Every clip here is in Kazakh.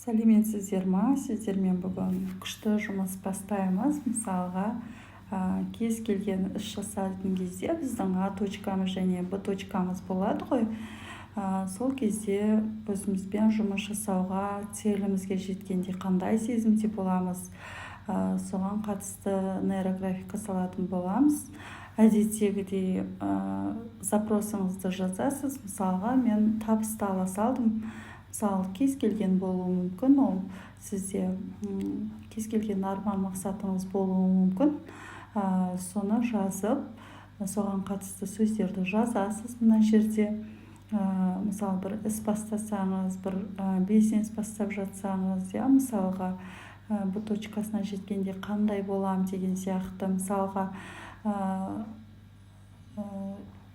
Сәлеметсіздер ма? Сіздермен бүгін күшті жұмыс бастаймыз. Мысалға, кез келген іс жасайтын кезде біздің А точкамыз және Б точкамыз болады ғой. Сол кезде өзімізбен жұмыс жасауға, целімізге жеткенде қандай сезімде боламыз, соған қатысты нейрографика салатын боламыз. Әдеттегідей запросыңызды жазасыз. Мысалға, мен табысты ала салдым. Мысалы, кез келген болуы мүмкін, ол сізде кез келген арман мақсатыңыз болуы мүмкін. Соны жазып, соған қатысты сөздерді жазасыз мына жерде. Мысалы, бір іс бастасаңыз, бір бизнес бастап жатсаңыз, мысалға, Б точкасына жеткенде қандай болам деген сияқты. Мысалға,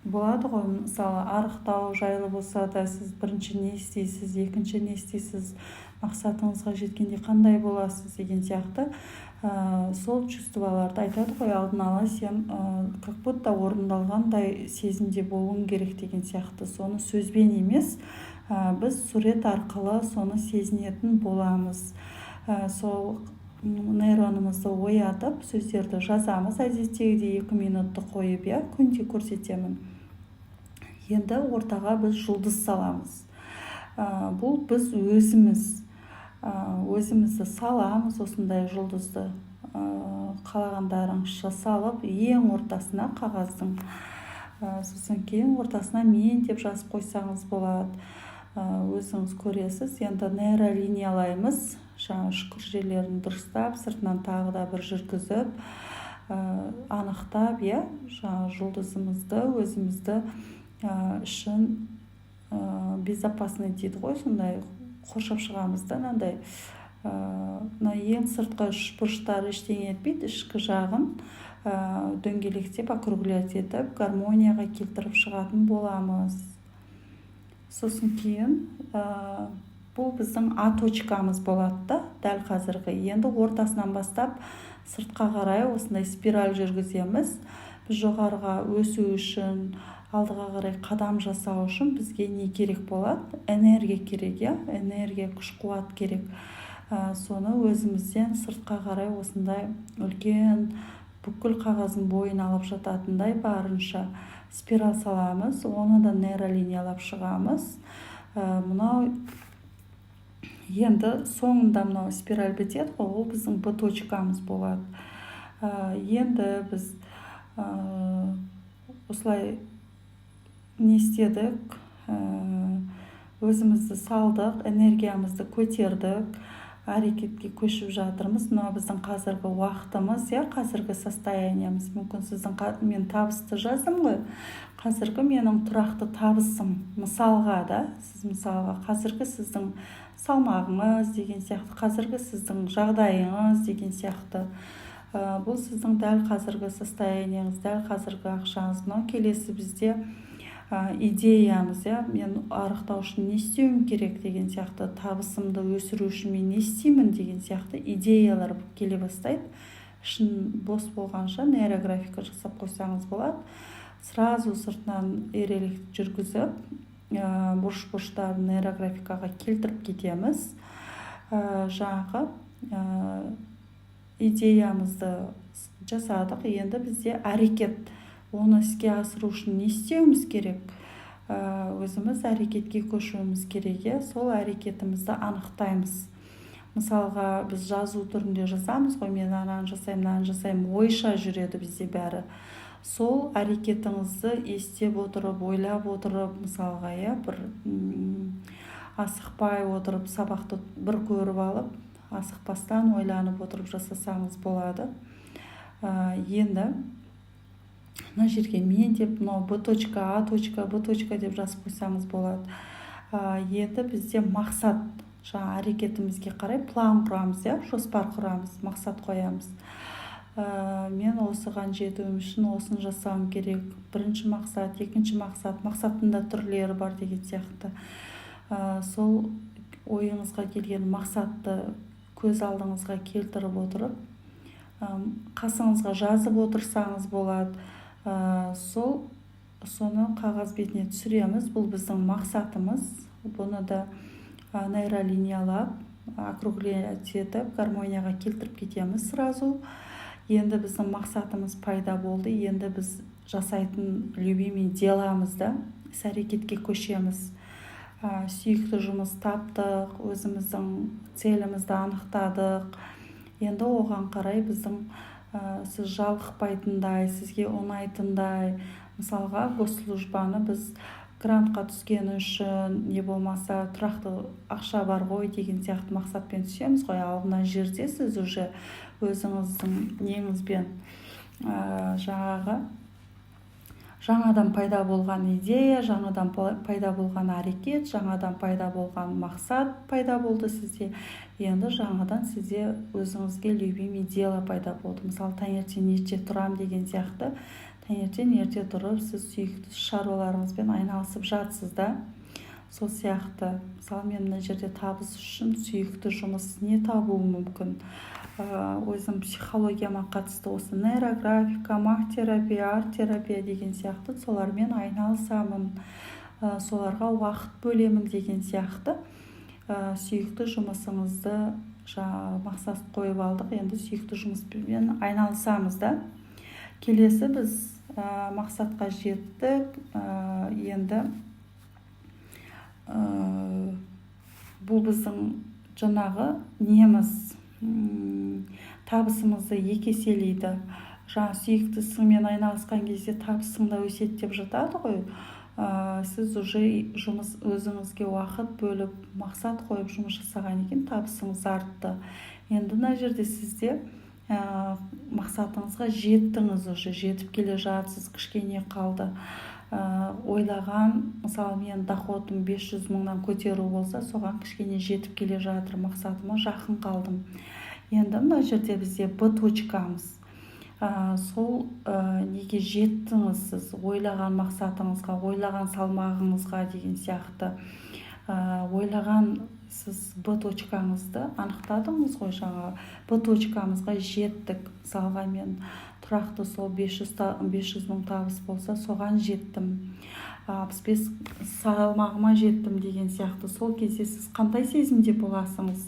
болады ғой, мысалы, арықтау жайлы болса да, сіз бірінші не істейсіз, екінші не істейсіз, мақсатыңызға жеткенде қандай боласыз деген сияқты. Сол чувстволарды айтады ғой, алдын ала сен как будто орындалғандай сезімде болуың керек деген сияқты. Соны сөзбен емес, біз сурет арқылы соны сезінетін боламыз. Сол нейронымызды оятып, сөздерді жазамыз. Әдеттегідей 2 минутты қойып, күнде көрсетемін. Енді ортаға біз жұлдыз саламыз. Бұл біз өзімізді саламыз, осындай жұлдызды қалағандарыңызша салып, ең ортасына қағаздың. Сосын кейін ортасына мен деп жазып қойсаңыз болады. Өзіңіз көресіз. Енді нейролиниялаймыз. Шүкір жерлерін дұрыстап, сыртынан тағы да бір жүргізіп, анықтап, жұлдызымызды, өзімізді үшін безопасный дейді ғой, сондай қоршап шығамыз да, мынандай. Ең сыртқы бұрыштары ештеңе етпейді, ішкі жағын дөңгелектеп, округлять етіп, гармонияға келтіріп шығатын боламыз. Сосын кейін бұл біздің А точкамыз болады да, дәл қазіргі. Енді ортасынан бастап сыртқа қарай осындай спираль жүргіземіз. Біз жоғарыға өсу үшін, алдыға қарай қадам жасау үшін бізге не керек болады? Энергия керек, энергия, күш-қуат керек. Соны өзімізден сыртқа қарай осындай үлкен бүкіл қағаздың бойын алып жататындай барынша спираль саламыз. Оны да нейролиниялап шығамыз. Мынау енді соңында мынау спираль бітеді ғой, ол біздің Б точкамыз болады. Енді біз осылай не істедік, өзімізді салдық, энергиямызды көтердік, әрекетке көшіп жатырмыз. Мынау біздің қазіргі уақытымыз, қазіргі состояниеміз. Мүмкін мен табысты жаздым ғой. Қазіргі менің тұрақты табысым. Мысалға да, сіз мысалға қазіргі сіздің салмағыңыз деген сияқты, қазіргі сіздің жағдайыңыз деген сияқты. Бұл сіздің дәл қазіргі состояниеңіз, дәл қазіргі ақшаңыз. Мынау келесі бізде идеямыз, мен арықтау үшін не істеуім керек деген сияқты, табысымды өсіру үшін мен не істеймін деген сияқты идеялар келе бастайды. Ішін бос болғанша нейрографика жасап қойсаңыз болады. Сразу сыртынан ирелік жүргізіп, бұрыш-бұрыштарын нейрографикаға келтіріп кетеміз. Жаңағы идеямызды жасадық. Енді бізде әрекет. Оны іске асыру үшін не істеуіміз керек? Өзіміз әрекетке көшуіміз керек. Сол әрекетімізді анықтаймыз. Мысалға, біз жазу түрінде жазамыз ғой, мен ананы жасаймын, ойша жүреді бізде бәрі. Сол әрекетіңізді естеп отырып, ойлап отырып, мысалға, бір асықпай отырып, сабақты бір көріп алып, асықпастан ойланып отырып жасасаңыз болады. Енді мына жерге мен деп, Б точка, А точка, Б точка деп жазып қойсаңыз болады. Енді бізде мақсат, әрекетімізге қарай план құрамыз, жоспар құрамыз, мақсат қоямыз. Мен осыған жетуім үшін осыны жасауым керек. Бірінші мақсат, екінші мақсат, мақсаттың түрлері бар деген сияқты. Сол ойыңызға келген мақсатты көз алдыңызға келтіріп отырып, қасыңызға жазып отырсаңыз болады. Соны қағаз бетіне түсіреміз. Бұл біздің мақсатымыз. Бұны да нейролиниялап округлять етіп гармонияға келтіріп кетеміз сразу. Енді біздің мақсатымыз пайда болды, енді біз жасайтын любимый деламыз да, іс-әрекетке көшеміз. Сүйікті жұмыс таптық, өзіміздің целімізді анықтадық. Енді оған қарай біздің сіз жалықпайтындай, сізге ұнайтындай, мысалға госслужбаны біз грантқа түскені үшін не болмаса тұрақты ақша бар ғой деген сияқты мақсатпен түсеміз ғой. Ал мына жерде сіз уже өзіңіздің неңізбен жаңадан пайда болған идея, жаңадан пайда болған әрекет, жаңадан пайда болған мақсат пайда болды сізде. Енді жаңадан сізде өзіңізге любимый дело пайда болды. Мысалы, таңертең ерте тұрам деген сияқты. Таңертең ерте тұрып, сіз сүйікті шаруаларыңызбен айналысып жатсыз да. Сол сияқты, мысалы, мен мына жерде табыс үшін сүйікті жұмыс не табуым мүмкін? Өзім психологияма қатысты осы нейрографика, маг-терапия, арт-терапия деген сияқты солармен айналысамын, соларға уақыт бөлемін деген сияқты. Сүйікті жұмысыңызды мақсат қойып алдық, енді сүйікті жұмыспен айналысамыз да. Келесі біз мақсатқа жеттік, енді бұл біздің жаңағы неміз табысымызды екі еселейді. Сүйіктісімен айналысқан кезде табысың да өседі деп жатады ғой. Сіз уже өзіңізге уақыт бөліп, мақсат қойып жұмыс жасаған екен, табысыңыз артты. Енді мына жерде сізде мақсатыңызға жеттіңіз, уже жетіп келе жатсыз, кішкене қалды. Ойлаған, мысалы, мен доходым 500 мыңнан көтеру болса, соған кішкене жетіп келе жатыр, мақсатыма жақын қалдым. Енді мына жерде бізде Б точкамыз. Сол неге жеттіңіз сіз, ойлаған мақсатыңызға, ойлаған салмағыңызға деген сияқты. Ойлаған сіз Б точкаңызды анықтадыңыз ғой, жаңа Б точкамызға жеттік. Мысалға, мен тұрақты сол 500 мың табыс болса, соған жеттім. 65 салмағыма жеттім деген сияқты. Сол кезде сіз қандай сезімде боласыңыз?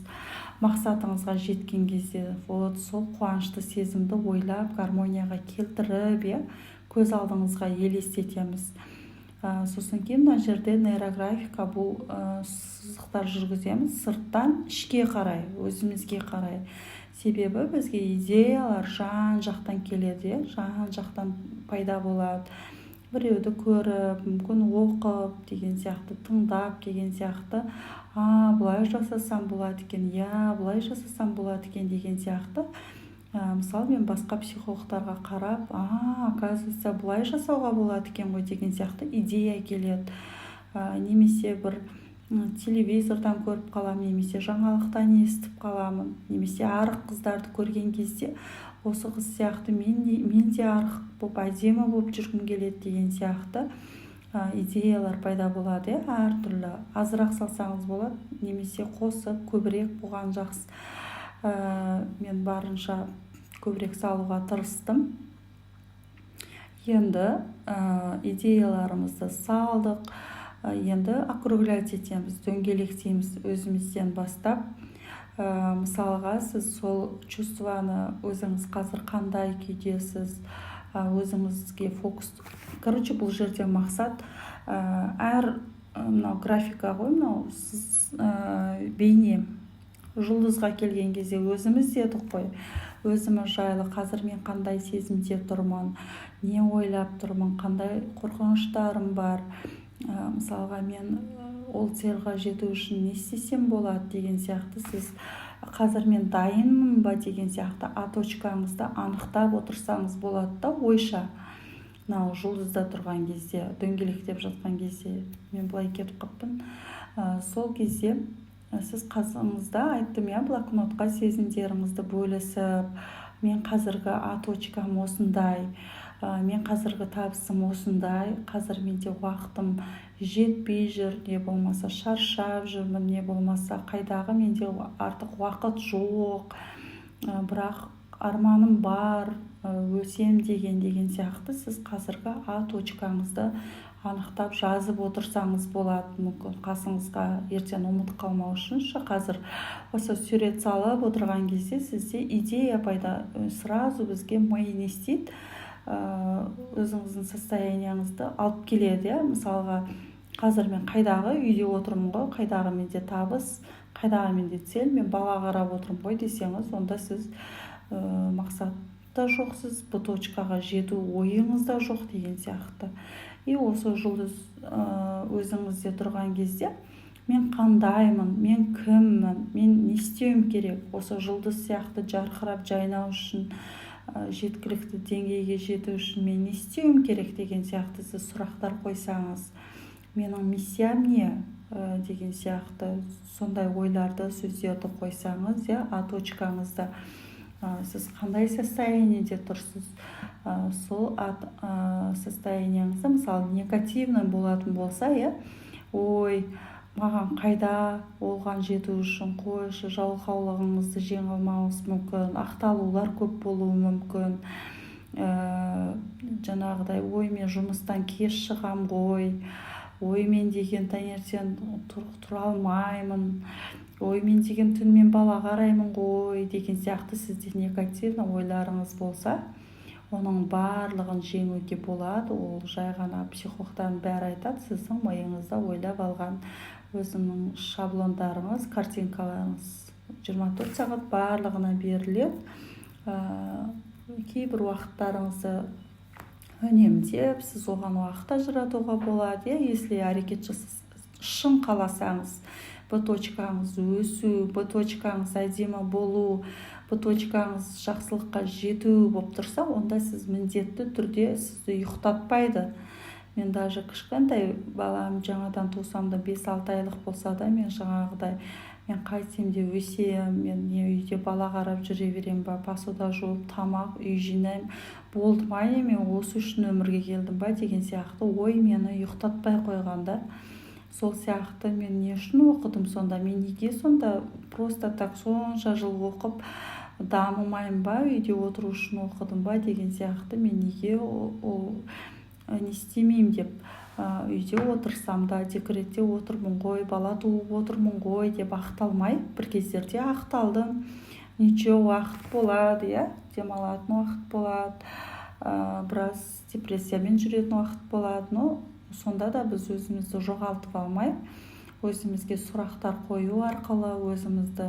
Мақсатыңызға жеткен кезде сол қуанышты сезімді ойлап, гармонияға келтіріп, көз алдыңызға елестетеміз. Сосын кейін мына жерде нейрографика, бұл сызықтар жүргіземіз сырттан ішке қарай, өзімізге қарай. Себебі бізге идеялар жан-жақтан келеді, жан-жақтан пайда болады. Біреуді көріп, мүмкін оқып деген сияқты, тыңдап деген сияқты, бұлай жасасам болады екен, бұлай жасасам болады екен деген сияқты. Мысалы, мен басқа психологтарға қарап, оказывается, бұлай жасауға болады екен ғой деген сияқты идея келеді. Немесе бір телевизордан көріп қаламын, немесе жаңалықтан естіп қаламын, немесе арық қыздарды көрген кезде, осы қыз сияқты мен де арық болып, әдемі болып жүргім келеді деген сияқты идеялар пайда болады. Әртүрлі азырақ салсаңыз болады, немесе қосып көбірек болған жақсы. Мен барынша көбірек салуға тырыстым. Енді идеяларымызды салдық. Енді округлять етеміз, дөңгелектейміз өзімізден бастап. Мысалға, сіз сол чувствоны өзіңіз қазір қандай күйдесіз, өзіңізге фокус. Бұл жерде мақсат мынау графика ғой, мынау сіз бейне жұлдызға келген кезде өзіміз дедік қой. Өзіміз жайлы қазір мен қандай сезімде тұрмын, не ойлап тұрмын, қандай қорқыныштарым бар. Мысалға, мен ол цельға жету үшін не істесем болады деген сияқты, сіз қазір мен дайынмын ба деген сияқты А точкаңызды анықтап отырсаңыз болады да, ойша. Мынау жұлдызда тұрған кезде, дөңгелектеп жатқан кезде, мен былай кетіп қаптым. Сол кезде сіз қасыңызда айттым, блокнотқа сезімдеріңізді бөлісіп, мен қазіргі А точкам осындай, мен қазіргі табысым осындай, қазір менде уақытым жетпей жүр, не болмаса шаршап жүрмін, не болмаса қайдағы менде артық уақыт жоқ, бірақ арманым бар, өсем деген сияқты сіз қазіргі А точкаңызды анықтап жазып отырсаңыз болады. Мүмкін қасыңызға ертең ұмытып қалмау үшінші қазір осы сурет салып отырған кезде сізде идея пайда, сразу бізге ми не істейді, өзіңіздің состоянияңызды алып келеді. Мысалға қазір мен қайдағы үйде отырмын ғой, қайдағы менде табыс, қайдағы менде цель, мен бала қарап отырмын ғой десеңіз, онда сіз мақсатта жоқсыз, бұл точкаға жету ойыңызда жоқ деген сияқты. И осы жұлдыз өзіңізде тұрған кезде мен қандаймын, мен кіммін, мен не істеуім керек, осы жұлдыз сияқты жарқырап жайнау үшін, жеткілікті деңгейге жету үшін мен не істеуім керек деген сияқты сіз сұрақтар қойсаңыз, менің миссиям не деген сияқты сондай ойларды, сөздерді қойсаңыз, а точкаңызда сіз қандай состояниеде тұрсыз, сол состоянияңызда мысалы негативный болатын болса, ой, маған қайда, оған жету үшін қойшы, жалқаулығыңызды жеңе алмауыңыз мүмкін, ақталулар көп болуы мүмкін, жаңағыдай, ой, мен жұмыстан кеш шығам ғой, ой, мен деген таңертең тұра алмаймын, ой, мен деген түнмен бала қараймын ғой деген сияқты сізде негативный ойларыңыз болса, оның барлығын жеңуге болады. Ол жай ғана психологтардың бәрі айтады, сіздің миыңызда ойлап алған өзінің шаблондарыңыз, картинкаларыңыз 24 сағат барлығына беріледі. Кейбір уақыттарыңызды үнемдеп, сіз оған уақыт ажыратуға болады. Если әрекет шын қаласаңыз, бұл точкаңыз өсу, бұл точкаңыз әдемі болу, бұл точкаңыз жақсылыққа жету болып тұрса, онда сіз міндетті түрде сізді ұйықтатпайды. Мен даже кішкентай балам жаңадан тусамда 5-6 айлық болса да, мен жаңағыдай, мен қайтем де өсем, мен не үйде бала қарап жүре берем ба, посуда жуып, тамақ, үй жинаймын, болды ма, мен осы үшін өмірге келдім ба деген сияқты ой мені ұйықтатпай қойғанда. Сол сияқты мен не үшін оқыдым сонда, мен неге сонда просто так сонша жыл оқып дамымайым ба, үйде отыру үшін оқыдым ба деген сияқты, мен неге ол не істемеймін деп, үйде отырсам да, декретте отырмын ғой, бала туып отырмын ғой деп ақталмай, бір кездерде ақталдым, ничего, уақыт болады, демалатын уақыт болады, біраз депрессиямен жүретін уақыт болады, но сонда да біз өзімізді жоғалтып алмай, өзімізге сұрақтар қою арқылы, өзімізді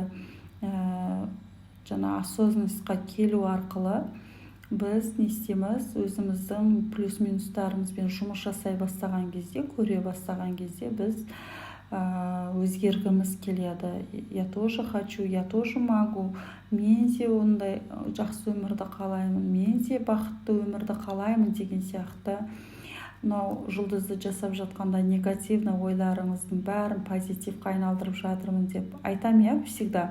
жаңа осознанностьқа келу арқылы біз не істейміз, өзіміздің плюс-минустарымызбен жұмыс жасай бастаған кезде, көре бастаған кезде біз өзгергіміз келеді. Я тоже хочу, я тоже могу, мен де ондай жақсы өмірді қалаймын, мен де бақытты өмірді қалаймын деген сияқты. Мынау жұлдызды жасап жатқанда негативный ойларыңыздың бәрін позитивқа айналдырып жатырмын деп айтамын, всегда.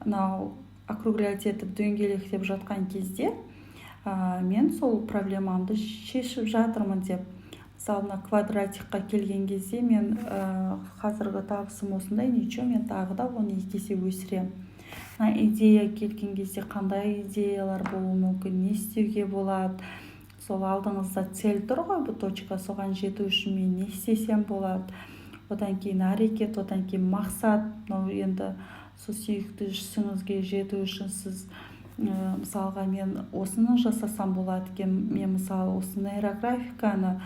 Мынау округлять етіп, дөңгелектеп жатқан кезде мен сол проблемамды шешіп жатырмын деп. Мысалы, квадратикқа келген кезде мен қазіргі табысым осындай, ничего, мен тағы да оны 2 есе өсірем. Идея келген кезде қандай идеялар болуы мүмкін, не істеуге болады. Сол алдыңызда цель тұр ғой, бұл точка, соған жету үшін мен не істесем болады. Одан кейін әрекет, одан кейін мақсат. Енді сол сүйікті ісіңізге жету үшін сіз мысалға мен осыны жасасам болады екен, мен мысалы осы нейрографиканы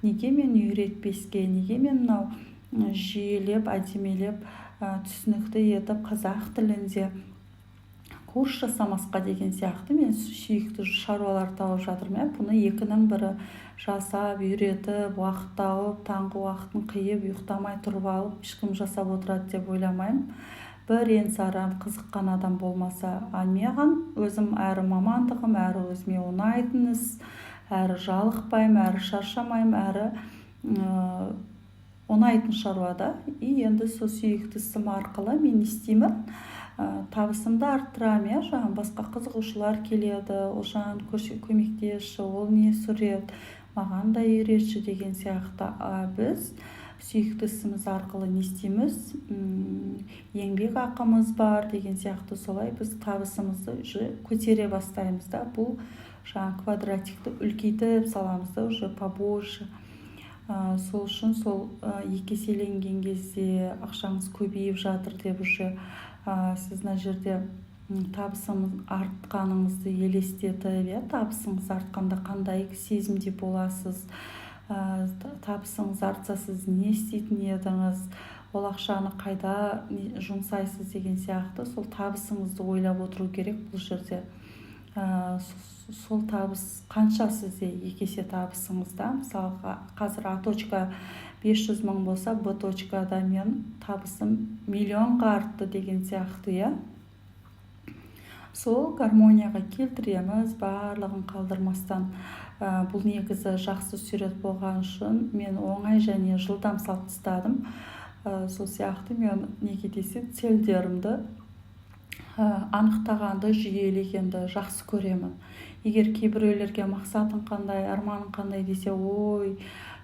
неге мен үйретпеске, неге мен мынау жүйелеп, әдемелеп, түсінікті етіп қазақ тілінде курс жасамасқа деген сияқты мен сүйікті шаруалар тауып жатырмын. Бұны 2-ның бірі жасап, үйретіп, уақыт тауып, таңғы уақытын қиып, ұйықтамай тұрып алып, ешкім жасап отырады деп ойламаймын. Бір саран қызыққан адам болмаса, маған өзім әрі мамандығым, әрі өзіме ұнайтын іс, әрі жалықпаймын, әрі шаршамаймын, әрі ұнайтын шаруада. Енді сол сүйікті ісім арқылы мен істеймін, табысымды арттырамын, жаңағы басқа қызығушылар келеді, ол жаңағы көмектесші, ол не сурет, маған да үйретші деген сияқты. Біз сүйікті ісіміз арқылы не істейміз, еңбек ақымыз бар деген сияқты, солай біз табысымызды көтере бастаймыз да. Бұл жаңағы квадратикті үлкейтіп саламыз да, уже побольше. Сол үшін сол екі еселенген кезде ақшаңыз көбейіп жатыр деп уже сіз мына жерде табысыңыз артқаныңызды елестетіп, табысыңыз артқанда қандай сезімде боласыз, табысыңыз артса сіз не істейтін едіңіз, ол ақшаны қайда жұмсайсыз деген сияқты сол табысыңызды ойлап отыру керек бұл жерде. Сол табыс қанша сізде екі есе табысыңызда, мысалы қазір А точка 500 мың болса, Б точкада мен табысым миллионға артты деген сияқты, сол гармонияға келтіреміз барлығын қалдырмастан. Бұл негізі жақсы сурет болған үшін мен оңай және жылдам салып тастадым. Сол сияқты мен неге десе цельдерімді анықтағанды, жүйелегенді жақсы көремін. Егер кейбіреулерге мақсатың қандай, арманың қандай десе, ой,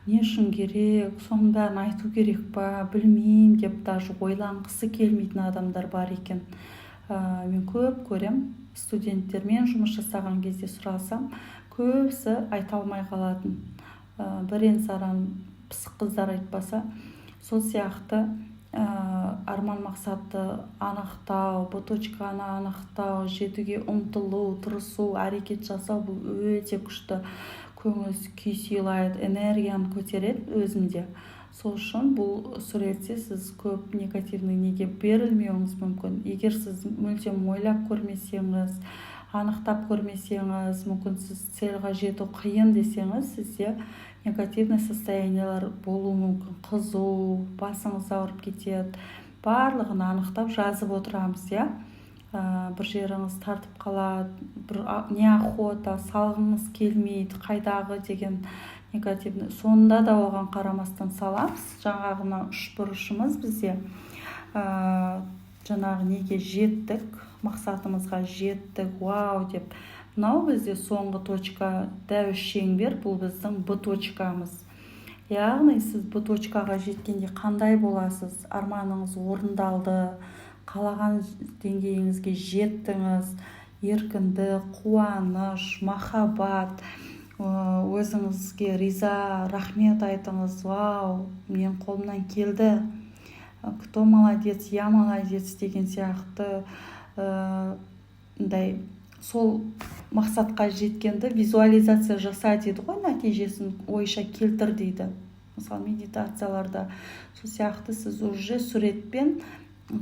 не үшін керек, соның бәрін айту керек па, білмеймін деп даже ойланғысы келмейтін адамдар бар екен. Мен көп көрем, студенттермен жұмыс жасаған кезде сұрасам, көбісі айта алмай қалатын. Бірен-саран пысық қыздар айтпаса, сол сияқты арман мақсатты анықтау, Б точканы анықтау, жетуге ұмтылу, тырысу, әрекет жасау бұл өте күшті көңіл күй сыйлайды, энергияны көтереді өзінде. Сол үшін бұл суретте сіз көп негативный неге берілмеуіңіз мүмкін. Егер сіз мүлдем ойлап көрмесеңіз, анықтап көрмесеңіз, мүмкін сіз цельға жету қиын десеңіз, сізде негативный состояниялар болуы мүмкін. Қызу, басыңыз ауырып кетеді. Барлығын анықтап жазып отырамыз, бір жеріңіз тартып қалады, бір неохота, салғыңыз келмейді, қайдағы деген негативный. Сонда да оған қарамастан саламыз. Жаңағына үшбұрышымыз бізде жаңағы неге жеттік, мақсатымызға жеттік, вау деп. Мынау бізде соңғы точка, дәу шеңбер, бұл біздің Б точкамыз. Яғни сіз Б точкаға жеткенде қандай боласыз? Арманыңыз орындалды, қалаған деңгейіңізге жеттіңіз, еркіндік, қуаныш, махаббат, өзіңізге риза, рахмет айтыңыз, вау, мен қолымнан келді, кто молодец, я молодец деген сияқты сол мақсатқа жеткенді визуализация жаса дейді ғой, нәтижесін ойша келтір дейді. Мысалы медитацияларда сол сияқты сіз уже суретпен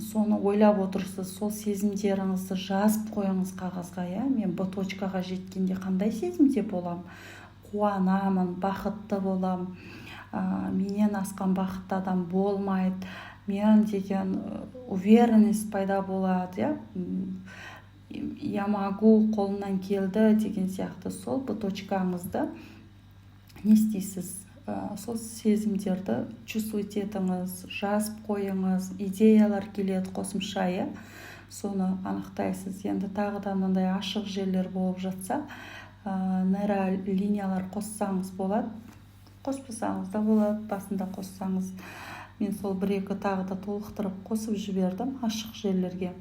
соны ойлап отырсыз, сол сезімдеріңізді жазып қойыңыз қағазға. Мен Б точкаға жеткенде қандай сезімде болам, қуанамын, бақытты болам, менен асқан бақытты адам болмайды, мен деген уверенность пайда болады, я могу, қолымнан келді деген сияқты. Сол Б точкаңызды не істейсіз? Сол сезімдерді чувствовать етіңіз, жазып қойыңыз, идеялар келеді қосымша, соны анықтайсыз. Енді тағы да мынандай ашық жерлер болып жатса, нейролиниялар қоссаңыз болады, қоспасаңыз да болады, басында қоссаңыз. Мен сол бір-екі тағы да толықтырып қосып жібердім ашық жерлерге.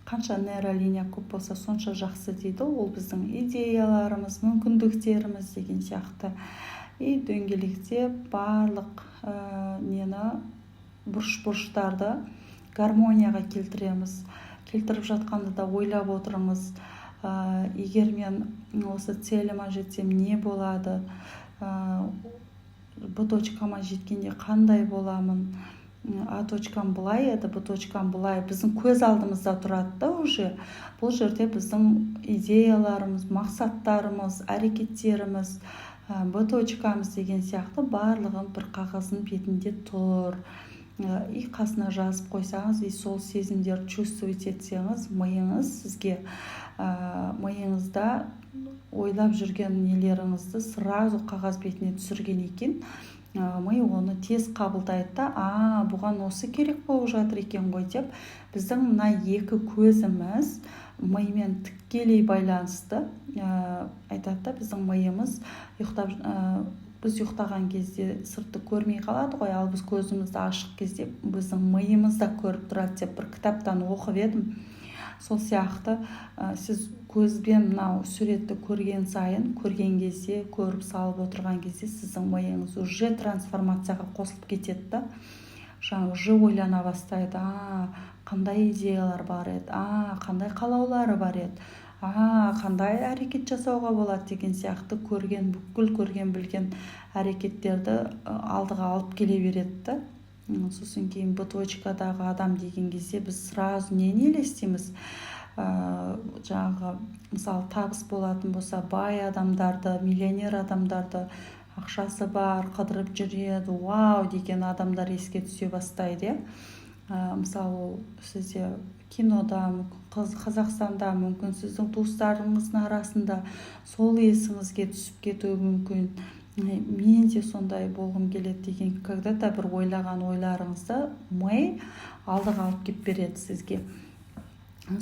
Қанша нейролиния көп болса, сонша жақсы дейді. Ол біздің идеяларымыз, мүмкіндіктеріміз деген сияқты. Дөңгелекте барлық нені, бұрыш-бұрыштарды гармонияға келтіреміз. Келтіріп жатқанды да ойлап отырыңыз. Егер мен осы целіма жетсем не болады? Б точкама жеткенде қандай боламын? А точкам бұлай еді, Б точкам бұлай. Біздің көз алдымызда тұрады уже. Бұл жерде біздің идеяларымыз, мақсаттарымыз, әрекеттеріміз, Б точкамыз деген сияқты барлығын бір қағаздың бетінде тұр. Қасына жазып қойсаңыз, сол сезімдер чувствовать етсеңіз, миыңыз сізге миыңызда ойлап жүрген нелеріңізді сразу қағаз бетіне түсірген екен. Ми оны тез қабылдайды да, бұған осы керек болып жатыр екен ғой деп. Біздің мына екі көзіміз мимен тікелей байланысты. Айтады да, біздің миымыз біз ұйықтаған кезде сыртты көрмей қалады ғой, ал біз көзімізді ашық кезде біздің миымыз да көріп тұрады деп бір кітаптан оқып едім. сол сияқты сіз көзбен мынау суретті көрген сайын, көрген кезде, көріп салып отырған кезде сіздің миыңыз уже трансформацияға қосылып кетеді да. Жаңағы уже ойлана бастайды. Қандай идеялар бар еді, қандай қалаулары бар еді, қандай әрекет жасауға болады деген сияқты бүкіл көрген білген әрекеттерді алдыға алып келе береді да. Сосын кейін Б точкадағы адам деген кезде біз сразу нені елестейміз? Жаңағы мысалы табыс болатын болса, бай адамдарды, миллионер адамдарды, ақшасы бар, қыдырып жүреді, вау деген адамдар еске түсе бастайды. Мысалы сізде кинода, Қазақстанда, мүмкін сіздің туыстарыңыздың арасында сол есіңізге түсіп кетуі мүмкін. Мен де сондай болғым келеді деген когда-то бір ойлаған ойларыңызды ми алдыға алып кеп береді сізге.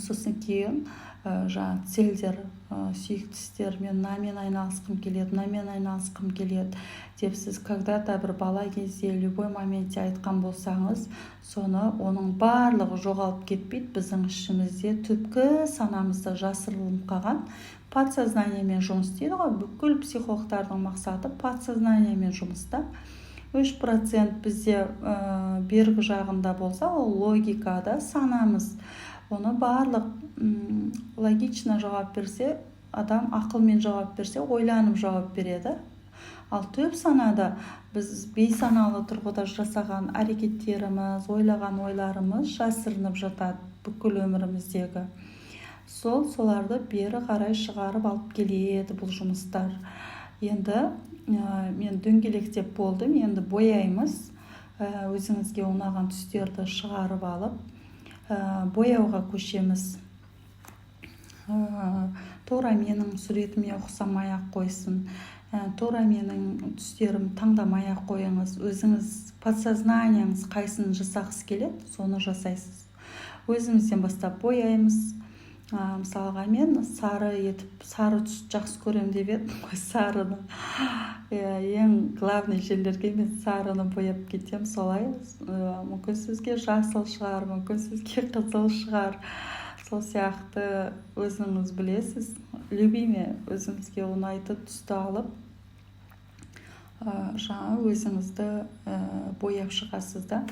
Сосын кейін жаңа цельдер, сүйікті істер, мен мынамен айналысқым келеді деп сіз когда-то бір бала кезде любой моментте айтқан болсаңыз, оның барлығы жоғалып кетпейді. Біздің ішімізде түпкі санамызда жасырылып қалған подсознаниямен жұмыс істейді ғой. Бүкіл психологтардың мақсаты подсознаниямен жұмыста. 3% бізде бергі жағында болса, ол логикада санамыз. Оны барлық логично жауап берсе, адам ақылмен жауап берсе, ойланып жауап береді. Ал төп санада біз бейсаналы тұрғыда жасаған әрекеттеріміз, ойлаған ойларымыз жасырынып жатады бүкіл өміріміздегі. Соларды бері қарай шығарып алып келеді бұл жұмыстар. Енді мен дөңгелектеп болдым, енді бояймыз. Өзіңізге ұнаған түстерді шығарып алып бояуға көшеміз. Тура менің суретіме ұқсамай-ақ қойсын, тура менің түстерім таңдамай-ақ қойыңыз. Өзіңіз подсознанияңыз қайсын жасағысы келеді, соны жасайсыз. Өзімізден бастап бояймыз. Мысалға мен сары түс жақсы көрем деп едім ғой, сарыны. Ең главный жерлерге мен сарыны бояп кетем, солай. Мүмкін сізге жасыл шығар, мүмкін сізге қызыл шығар. Сол сияқты өзіңіз білесіз, любимый өзіңізге ұнайтын түсті алып, жаңа өзіңізді бояп шығасыз да.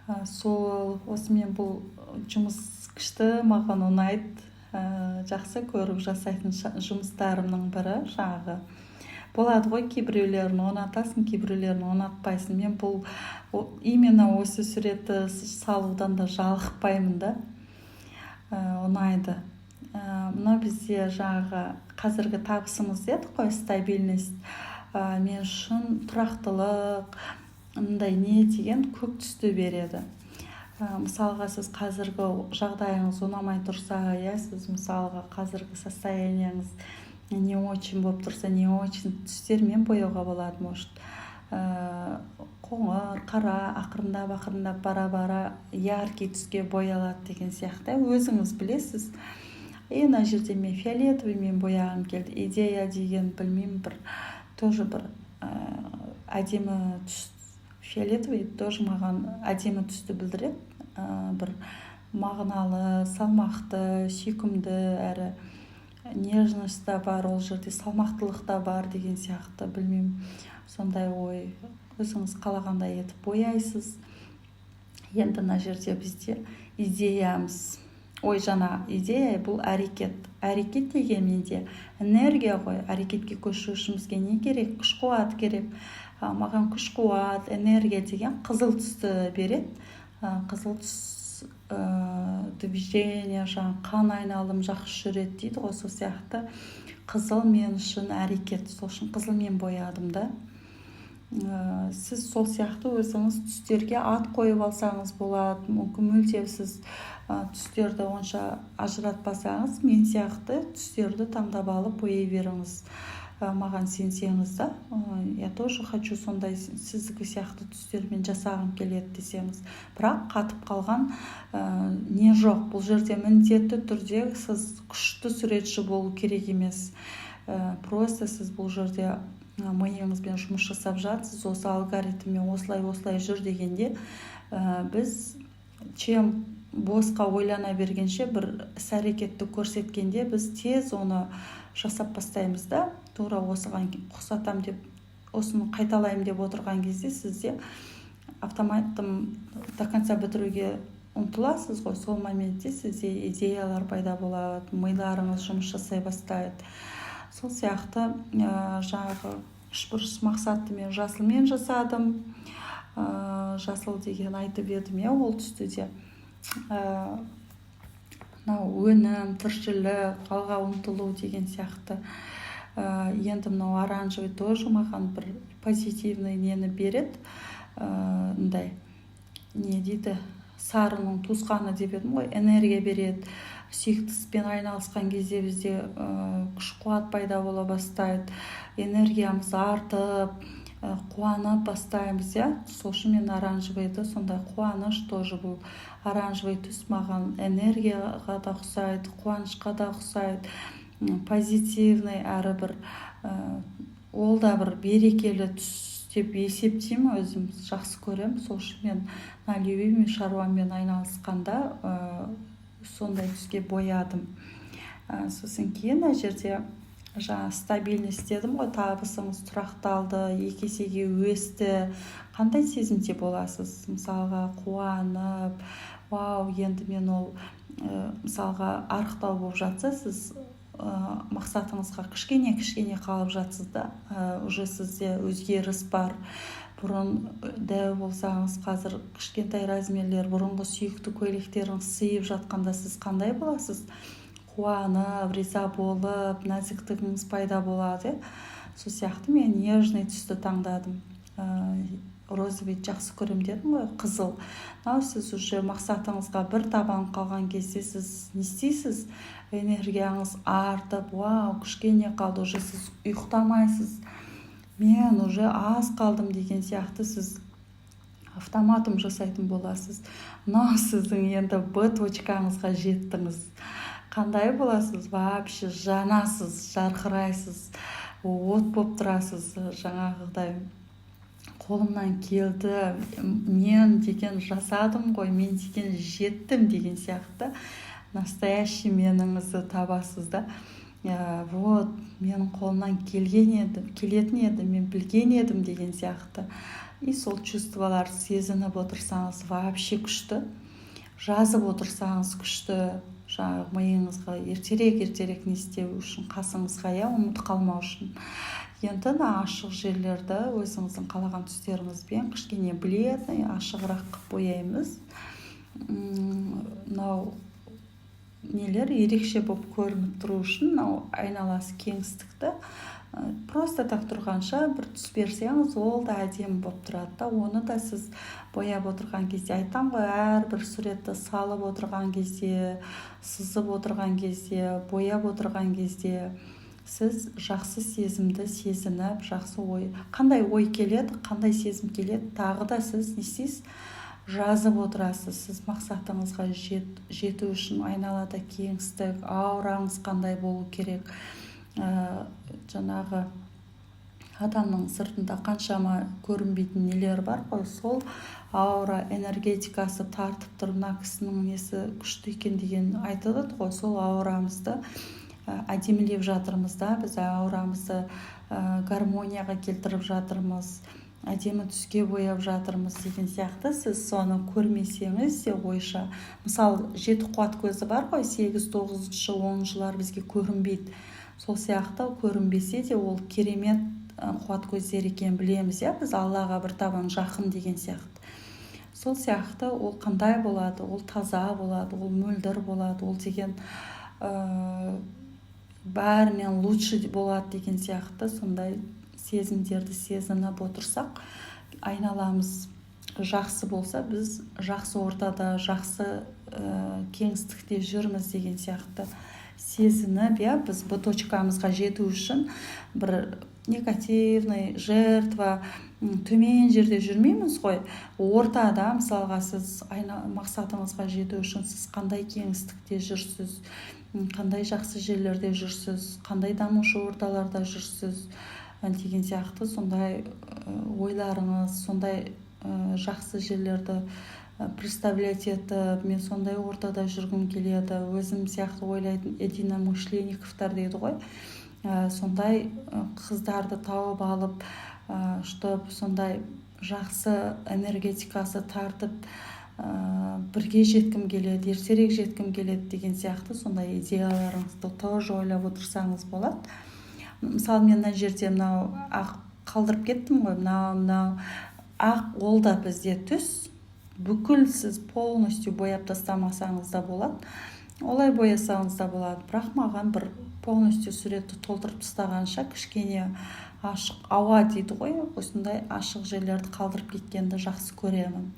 Осымен бұл жұмыс күшті, маған ұнайды, жақсы көріп жасайтын жұмыстарымның бірі жаңағы. Болады ғой, кейбіреулерін ұнатасың, кейбіреулерін ұнатпайсың. Мен бұл именно осы суретті салудан да жалықпаймын да. Ұнайды. Мына бізде жаңағы қазіргі табысымыз дедік қой, стабильность. Мен үшін тұрақтылық, мындай не деген көк түсті береді. Мысалға сіз қазіргі жағдайыңыз ұнамай тұрса, сіз мысалға қазіргі состоянияңыз не очень болып тұрса, не очень түстермен бояуға болады, может. Қоңыр, қара, ақырындап бара-бара яркий түске боялады деген сияқты. Өзіңіз білесіз. Мына жерде мен фиолетовыймен бояғым келді. Идея деген, білмеймін, тоже бір әдемі түс. Фиолетовый тоже маған әдемі түсті білдіреді. Бір мағыналы, салмақты, сүйкімді, әрі нежность та бар, ол жерде салмақтылық та бар деген сияқты, білмеймін. Сондай ой, өзіңіз қалағандай етіп бояйсыз. Енді мына жерде бізде идеямыз. Жаңа идея бұл әрекет. Әрекет дегенде энергия ғой. Әрекетке көшу үшімізге не керек? Күш-қуат керек. Маған күш-қуат, энергия деген қызыл түсті береді. Қызыл түс движение, қан айналым жақсы жүреді дейді ғой, сол сияқты. Қызыл мен үшін әрекет, сол үшін қызылмен боядым да. Сіз сол сияқты өзіңіз түстерге ат қойып алсаңыз болады. Мүмкін мүлде сіз түстерді онша ажыратпасаңыз, мен сияқты түстерді таңдап алып бояй беріңіз. Маған сенсеңіз да, я тоже хочу сондай сіздікі сияқты түстермен жасағым келеді десеңіз. Бірақ қатып қалған не жоқ. Бұл жерде міндетті түрде сіз күшті суретші болу керек емес. Просто сіз бұл жерде миыңызбен жұмыс жасап жатсыз, осы алгоритммен осылай жүр дегенде, біз чем босқа ойлана бергенше бір іс-әрекетті көрсеткенде біз тез оны жасап бастаймыз да. Тура осыған ұқсатам деп, осыны қайталаймын деп отырған кезде сізде автоматтым до конца бітіруге ұмтыласыз ғой. Сол моментте сізде идеялар пайда болады, миларыңыз жұмыс жасай бастайды. Сол сияқты жаңағы үшбұрыш мақсатты мен жасылмен жасадым. Жасыл деген айтып едім, ол түсті де. Өнім, тіршілік, алға ұмтылу деген сияқты. Енді мынау оранжевый тоже маған бір позитивный нені береді. Не дейді, сарының туысқаны деп едім ғой, энергия береді. Сүйікті іспен айналысқан кезде бізде күш-қуат пайда бола бастайды, энергиямыз артып, қуанып бастаймыз. Сол үшін мен оранжевыйды, сондай қуаныш тоже бұл оранжевый түс маған энергияға да ұқсайды, қуанышқа да ұқсайды, позитивный әрі бір ол да бір берекелі түс деп есептеймін, өзім жақсы көрем. Сол үшін мен любимый шаруаммен айналысқанда сондай түске боядым. Сосын кейін жерде жаңа стабильность дедім ғой, табысыңыз тұрақталды, 2 есеге өсті. Қандай сезімде боласыз? Мысалға қуанып, вау, енді мен ол мысалға арықтау болып жатса, сіз мақсатыңызға кішкене қалып жатсыз да, уже сізде өзгеріс бар. Бұрын дәу болсаңыз, қазір кішкентай размерлер, бұрынғы сүйікті көйлектеріңіз сыйып жатқанда сіз қандай боласыз? Қуанып, риза болып, нәзіктігіңіз пайда болады. Сол сияқты мен нежный түсті таңдадым. Розовый жақсы көрем дедім ғой, қызыл. Сіз уже мақсатыңызға бір табан қалған кезде сіз не істейсіз? Энергияңыз артып, вау, кішкене қалды, уже сіз ұйықтамайсыз. Мен уже аз қалдым деген сияқты сіз автоматом жасайтын боласыз. Сіздің енді Б точкаңызға жеттіңіз. Қандай боласыз? Вообще жанасыз, жарқырайсыз, от боп тұрасыз. Жаңағыдай қолымнан келді, мен деген жасадым ғой, мен деген жеттім деген сияқты настоящий меніңізді табасыз да. Вот, менің қолымнан келетін еді, мен білген едім деген сияқты. И сол чувстволар сезініп отырсаңыз вообще күшті, жазып отырсаңыз күшті, жаңағы миыңызға ертерек не істеу үшін, қасыңызға ұмыт қалмау үшін. Енді ашық жерлерді өзіңіздің қалаған түстеріңізбен кішкене бледный, ашығырақ қып бояймыз. Нелер ерекше болып көрініп тұру үшін айналасы кеңістікті просто так тұрғанша бір түс берсеңіз, ол да әдемі болып тұрады да. Оны да сіз бояп отырған кезде, айтам ғой, әрбір суретті салып отырған кезде, сызып отырған кезде, бояп отырған кезде сіз жақсы сезімді сезініп, жақсы ой, қандай ой келеді, қандай сезім келеді, тағы да сіз не істейсіз? Жазып отырасыз. Сіз мақсатыңызға жету үшін айналада кеңістік, аураңыз қандай болу керек. Жаңағы адамның сыртында қаншама көрінбейтін нелер бар ғой, сол аура энергетикасы тартып тұр, мына кісінің несі күшті екен деген айтылады ғой, сол аурамызды әдемілеп жатырмыз да, біз аурамызды гармонияға келтіріп жатырмыз, әдемі түске бояп жатырмыз деген сияқты. Сіз соны көрмесеңіз де ойша, мысалы 7 қуат көзі бар ғой, 8, 9, 10-жылар бізге көрінбейді. Сол сияқты көрінбесе де ол керемет қуат көздер екен білеміз, біз Аллаға бір табан жақын деген сияқты. Сол сияқты ол қандай болады? Ол таза болады, ол мөлдір болады, ол деген бәрінен лучше болады деген сияқты. Сондай сезімдерді сезініп отырсақ, айналамыз жақсы болса, біз жақсы ортада, жақсы кеңістікте жүрміз деген сияқты сезініп, біз бұл точкамызға жету үшін бір негативный жертва, төмен жерде жүрмейміз ғой, ортада. Мысалға сіз мақсатыңызға жету үшін сіз қандай кеңістікте жүрсіз, қандай жақсы жерлерде жүрсіз, қандай дамушы орталарда жүрсіз деген сияқты сондай ойларыңыз, сондай жақсы жерлерді представлять етіп, мен сондай ортада жүргім келеді, өзім сияқты ойлайтын единомышленниковтар дейді ғой, сондай қыздарды тауып алып, чтоб сондай жақсы энергетикасы тартып, бірге жеткім келеді, ертерек жеткім келеді деген сияқты сондай идеяларыңызды тоже ойлап отырсаңыз болады. Мысалы, мен мына жерде мынау ақ қалдырып кеттім ғой, мынау ақ, ол да бізде түс. Бүкіл сіз полностью бояп тастамасаңыз да болады, олай боясаңыз да болады, бірақ маған бір полностью суретті толтырып тастағанша кішкене ашық ауа дейді ғой, осындай ашық жерлерді қалдырып кеткенді жақсы көремін.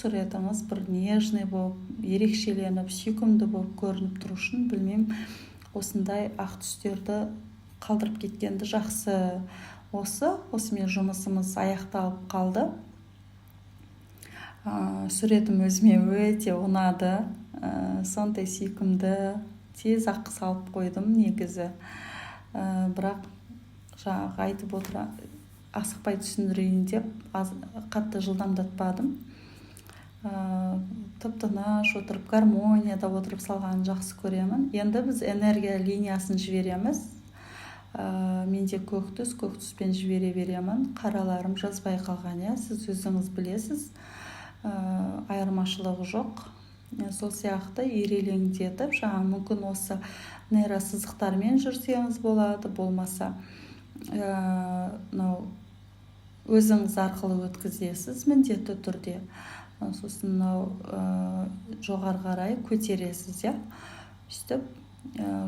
Суретіңіз бір нежный болып, ерекшеленіп, сүйкімді болып көрініп тұру үшін, білмеймін, осындай ақ түстерді қалдырып кеткенді жақсы. Осымен жұмысымыз аяқталып қалды. Суретім өзіме өте ұнады, сондай сүйкімді, тез ақ салып қойдым негізі. Бірақ жаңағы айтып отыра, асықпай түсіндірейін деп қатты жылдамдатпадым. Тып-тыныш отырып, гармонияда отырып салғанын жақсы көремін. Енді біз энергия линиясын жібереміз. Менде көк түспен жібере беремін. Қараларым жазбай қалған, сіз өзіңіз білесіз, айырмашылығы жоқ. Сол сияқты ирелеңдетіп, мүмкін осы нейросызықтармен жүрсеңіз болады, болмаса өзіңіз арқылы өткізесіз міндетті түрде. Сосын жоғары қарай көтересіз, сөйтіп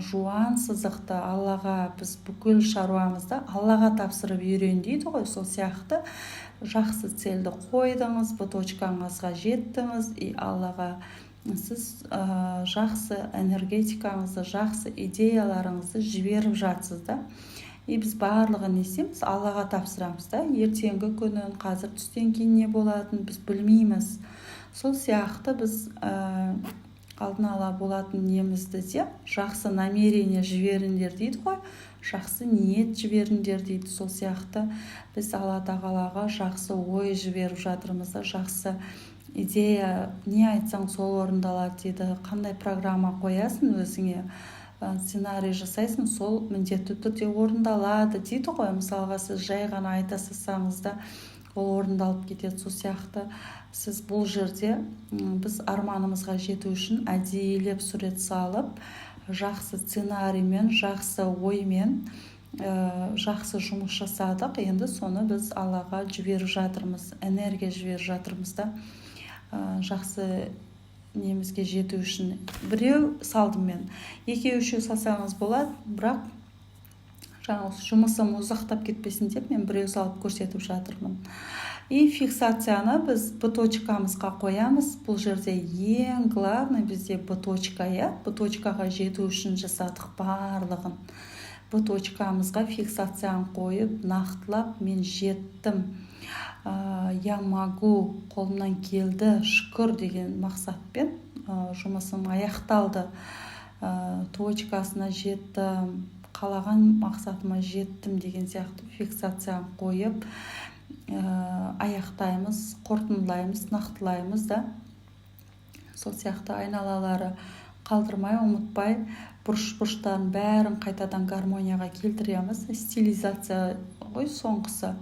жуан сызықты Аллаға, біз бүкіл шаруамызды Аллаға тапсырып үйрен дейді ғой, сол сияқты жақсы цельді қойдыңыз, бұл точкаңызға жеттіңіз, и Аллаға сіз жақсы энергетикаңызды, жақсы идеяларыңызды жіберіп жатсыз да. И біз барлығын не істейміз? Аллаға тапсырамыз да. Ертеңгі күнін, қазір түстен кейін не болатынын біз білмейміз. Сол сияқты біз алдын ала болатын немізді де жақсы намерение жіберіңдер дейді ғой, жақсы ниет жіберіңдер дейді. Сол сияқты біз Алла тағалаға жақсы ой жіберіп жатырмыз да, жақсы идея, не айтсаң сол орындалады дейді. Қандай программа қоясың өзіңе, сценарий жасайсың, сол міндетті түрде орындалады дейді ғой. Мысалға, сіз жай ғана айта салсаңыз да ол орындалып кетеді. Сол сияқты сіз бұл жерде біз арманымызға жету үшін әдейілеп сурет салып, жақсы сценариймен, жақсы оймен жақсы жұмыс жасадық. Енді соны біз Аллаға жіберіп жатырмыз, энергия жіберіп жатырмыз да, жақсы немізге жету үшін. Біреу салдым мен, екеу-үшеу салсаңыз болады, бірақ жаңағы жұмысым ұзақтап кетпесін деп мен біреу салып көрсетіп жатырмын. И фиксацияны біз Б точкамызға қоямыз. Бұл жерде ең главный бізде Б точка, Б точкаға жету үшін жасадық барлығын. Б точкамызға фиксацияны қойып, нақтылап, мен жеттім, я могу, қолымнан келді, шүкір деген мақсатпен жұмысым аяқталды, точкасына жеттім, қалаған мақсатыма жеттім деген сияқты фиксацияны қойып аяқтаймыз, қорытындылаймыз, нақтылаймыз да. Сол сияқты айналалары қалдырмай, ұмытпай, бұрыш-бұрыштарын бәрін қайтадан гармонияға келтіреміз. Стилизация ғой соңғысы.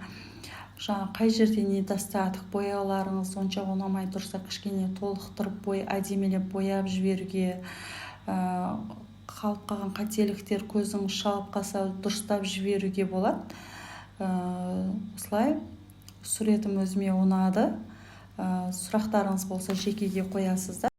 Жаңа қай жерде недостаток, бояуларыңыз онша ұнамай тұрса, кішкене толықтырып, әдемелеп бояп жіберуге, қалып қалған қателіктер көзіңіз шалып қалса дұрыстап жіберуге болады. Осылай суретім өзіме ұнады. Сұрақтарыңыз болса жекеге қоясыз да.